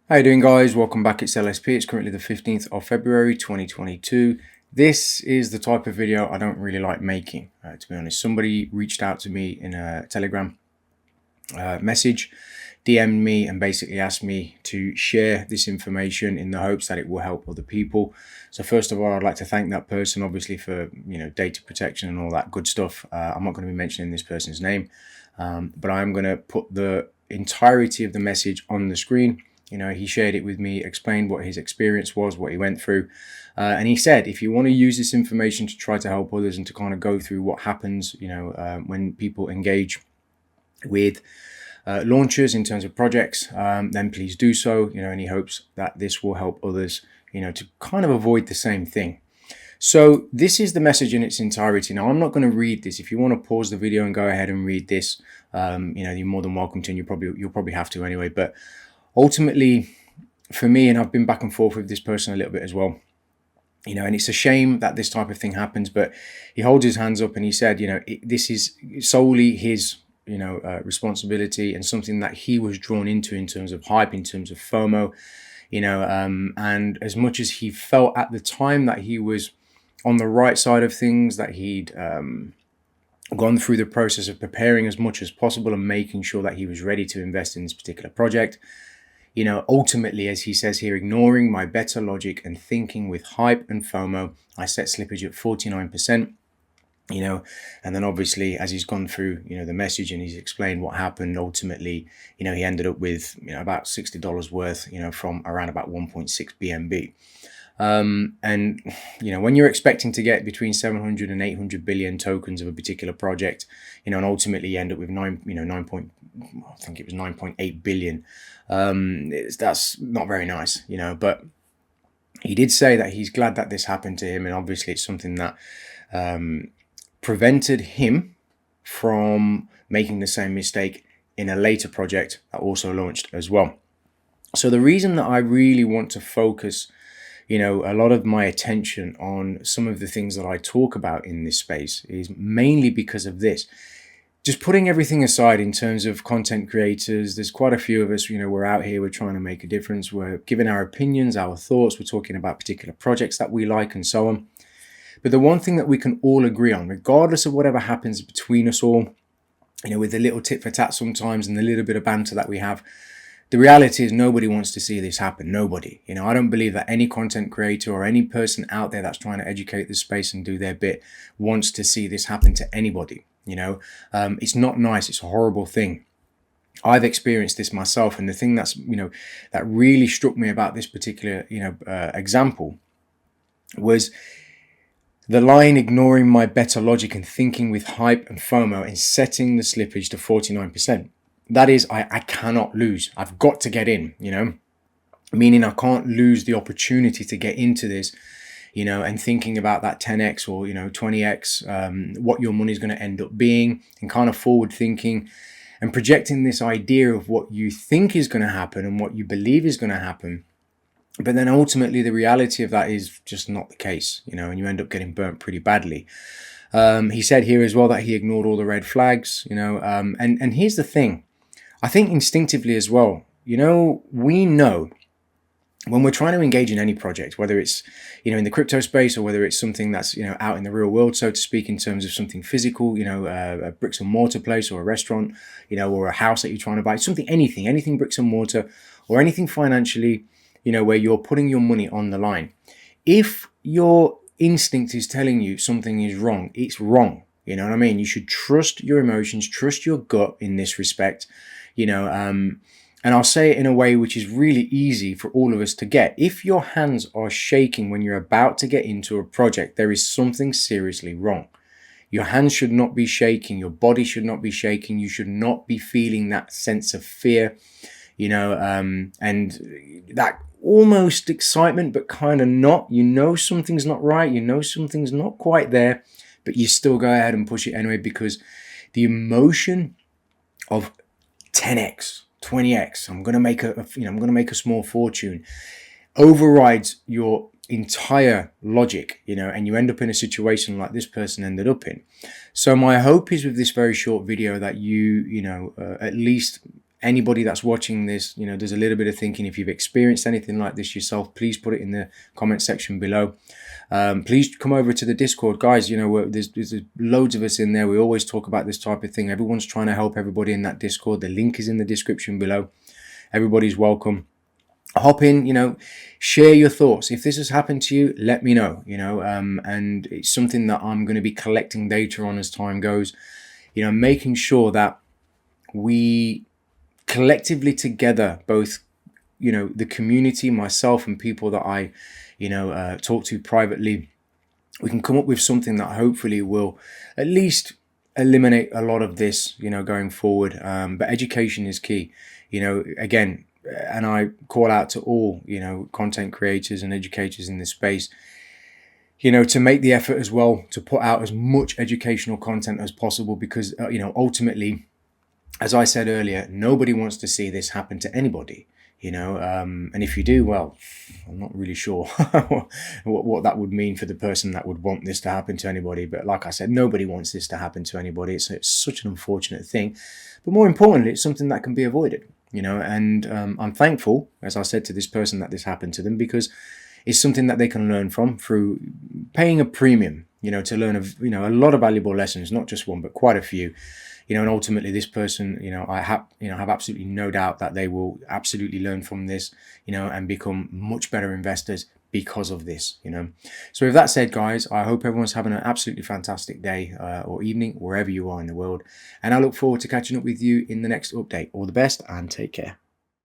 How you doing, guys? Welcome back. It's LSP. It's currently the 15th of February 2022. This is the type of video I don't really like making, to be honest. Somebody reached out to me in a Telegram message, DM'd me, and basically asked me to share this information in the hopes that it will help other people. So first of all, I'd like to thank that person, obviously, for data protection and all that good stuff. I'm not going to be mentioning this person's name, but I'm going to put the entirety of the message on the screen. He shared it with me, explained what his experience was, what he went through. And he said, if you want to use this information to try to help others and to kind of go through what happens, when people engage with launchers in terms of projects, then please do so, and he hopes that this will help others, to kind of avoid the same thing. So this is the message in its entirety. Now, I'm not going to read this. If you want to pause the video and go ahead and read this, you're more than welcome to, and you'll probably have to anyway. But ultimately, for me, and I've been back and forth with this person a little bit as well, and it's a shame that this type of thing happens, but he holds his hands up and he said, this is solely his, responsibility and something that he was drawn into in terms of hype, in terms of FOMO, and as much as he felt at the time that he was on the right side of things, that he'd gone through the process of preparing as much as possible and making sure that he was ready to invest in this particular project. Ultimately, as he says here, ignoring my better logic and thinking with hype and FOMO, I set slippage at 49%, and then obviously as he's gone through, the message and he's explained what happened, ultimately, he ended up with, about $60 worth, from around about 1.6 BNB. And when you're expecting to get between 700 and 800 billion tokens of a particular project, and ultimately you end up with 9.8 billion, that's not very nice, but he did say that he's glad that this happened to him, and obviously it's something that prevented him from making the same mistake in a later project that also launched as well. So the reason that I really want to focus a lot of my attention on some of the things that I talk about in this space is mainly because of this. Just putting everything aside in terms of content creators, there's quite a few of us, we're out here, we're trying to make a difference. We're giving our opinions, our thoughts, we're talking about particular projects that we like and so on. But the one thing that we can all agree on, regardless of whatever happens between us all, with the little tit for tat sometimes and the little bit of banter that we have, the reality is nobody wants to see this happen. Nobody. I don't believe that any content creator or any person out there that's trying to educate this space and do their bit wants to see this happen to anybody. It's not nice. It's a horrible thing. I've experienced this myself. And the thing that's, that really struck me about this particular, example was the line, ignoring my better logic and thinking with hype and FOMO and setting the slippage to 49%. That is, I cannot lose. I've got to get in, meaning I can't lose the opportunity to get into this, and thinking about that 10x or, 20x, what your money is going to end up being, and kind of forward thinking and projecting this idea of what you think is going to happen and what you believe is going to happen. But then ultimately the reality of that is just not the case, and you end up getting burnt pretty badly. He said here as well that he ignored all the red flags, and here's the thing. I think instinctively as well, we know when we're trying to engage in any project, whether it's, in the crypto space or whether it's something that's, out in the real world, so to speak, in terms of something physical, a bricks and mortar place or a restaurant, or a house that you're trying to buy, anything bricks and mortar or anything financially, where you're putting your money on the line. If your instinct is telling you something is wrong, it's wrong. You know what I mean? You should trust your emotions, trust your gut in this respect, and I'll say it in a way which is really easy for all of us to get. If your hands are shaking when you're about to get into a project, there is something seriously wrong. Your hands should not be shaking. Your body should not be shaking. You should not be feeling that sense of fear, and that almost excitement, but kind of not. Something's not right. Something's not quite there, but you still go ahead and push it anyway, because the emotion of 10x, 20x, I'm going to make a small fortune, overrides your entire logic, and you end up in a situation like this person ended up in. So my hope is with this very short video that at least anybody that's watching this, does a little bit of thinking. If you've experienced anything like this yourself, please put it in the comment section below. Please come over to the Discord, guys. There's loads of us in there. We always talk about this type of thing. Everyone's trying to help everybody in that Discord. The link is in the description below. Everybody's welcome. Hop in, share your thoughts. If this has happened to you, let me know, and it's something that I'm going to be collecting data on as time goes, making sure that we collectively together, both, the community, myself and people that I, talk to privately, we can come up with something that hopefully will at least eliminate a lot of this, going forward. But education is key, again. And I call out to all, content creators and educators in this space, to make the effort as well to put out as much educational content as possible, because, ultimately, as I said earlier, nobody wants to see this happen to anybody, and if you do, well, I'm not really sure what that would mean for the person that would want this to happen to anybody. But like I said, nobody wants this to happen to anybody. It's such an unfortunate thing. But more importantly, it's something that can be avoided. And I'm thankful, as I said, to this person that this happened to them, because it's something that they can learn from through paying a premium, to learn a lot of valuable lessons, not just one, but quite a few, and ultimately this person, I have absolutely no doubt that they will absolutely learn from this, and become much better investors because of this, So with that said, guys, I hope everyone's having an absolutely fantastic day or evening, wherever you are in the world. And I look forward to catching up with you in the next update. All the best and take care.